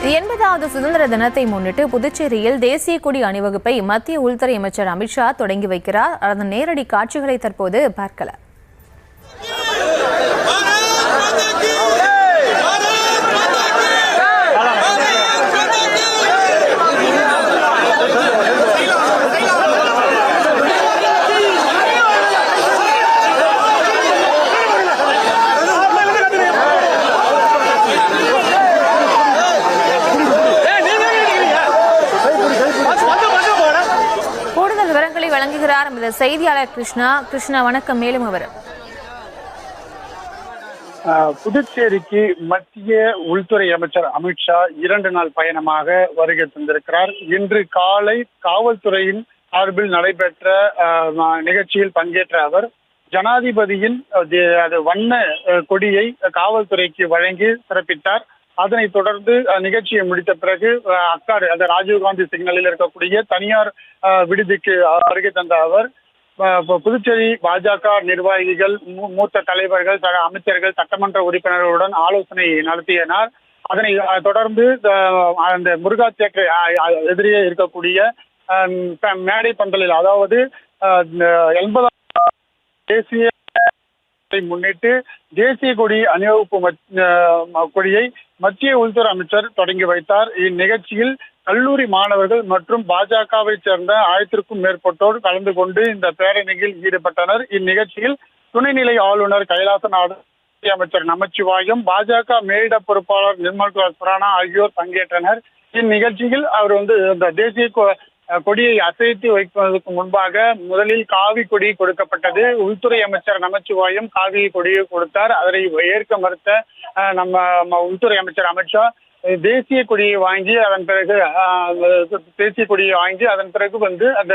80வது சுதந்திர தினத்தை முன்னிட்டு புதுச்சேரியில் தேசிய கொடி அணிவகுப்பை மத்திய உள்துறை அமைச்சர் அமித்ஷா தொடங்கி வைக்கிறார். அதன் நேரடி காட்சிகளை தற்போது பார்க்கலாம். கூடுதல் விவரங்களை வழங்குகிறார் இந்த செய்தியாளர் கிருஷ்ணா. வணக்கம். மேலும் விவரம். புதுச்சேரிக்கு மத்திய உள்துறை அமைச்சர் அமித்ஷா 2 நாள் பயணமாக வருகை தந்திருக்கிறார். இன்று காலை காவல்துறையின் சார்பில் நடைபெற்ற நிகழ்ச்சியில் பங்கேற்ற அவர் ஜனாதிபதியின் வண்ண கொடியை காவல்துறைக்கு வழங்கி சிறப்பித்தார். அதனைத் தொடர்ந்து நிகழ்ச்சியை முடித்த பிறகு அக்காடு அந்த ராஜீவ்காந்தி சிக்னலில் இருக்கக்கூடிய தனியார் விடுதிக்கு வருகை தந்த அவர் புதுச்சேரி பாஜக நிர்வாகிகள், மூத்த தலைவர்கள், அமைச்சர்கள், சட்டமன்ற உறுப்பினர்களுடன் ஆலோசனை நடத்தினார். அதனை தொடர்ந்து அந்த முருகா தியேட்டர் எதிரே இருக்கக்கூடிய மேடை பந்தலில், அதாவது 80 தேசிய முன்னிட்டு தேசிய கொடி அணிவகுப்பு கொடியை மத்திய உள்துறை அமைச்சர் தொடங்கி வைத்தார். இந்நிகழ்ச்சியில் கல்லூரி மாணவர்கள் மற்றும் பாஜகவை சேர்ந்த 1000க்கும் மேற்பட்டோர் கலந்து கொண்டு இந்த பேரணியில் ஈடுபட்டனர். இந்நிகழ்ச்சியில் துணைநிலை ஆளுநர் கைலாசநாதன், அமைச்சர் நமச்சிவாயம், பாஜக மேலிட பொறுப்பாளர் நிர்மல்குமார் சுரானா ஆகியோர் பங்கேற்றனர். இந்நிகழ்ச்சியில் அவர் இந்த தேசிய கொடியை அசைத்து வைப்பதற்கு முன்பாக முதலில் காவி கொடி கொடுக்கப்பட்டது. உள்துறை அமைச்சர் நமச்சிவாயம் காவி கொடியை கொடுத்தார். அதனை ஏற்க மறுத்த நம்ம உள்துறை அமைச்சர் அமித்ஷா தேசிய கொடியை வாங்கி அதன் பிறகு அந்த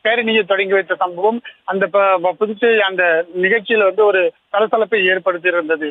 பேரணியை தொடங்கி வைத்த சம்பவம் அந்த புதுச்சேரி அந்த நிகழ்ச்சியில் ஒரு சலசலப்பை ஏற்படுத்தி இருந்தது.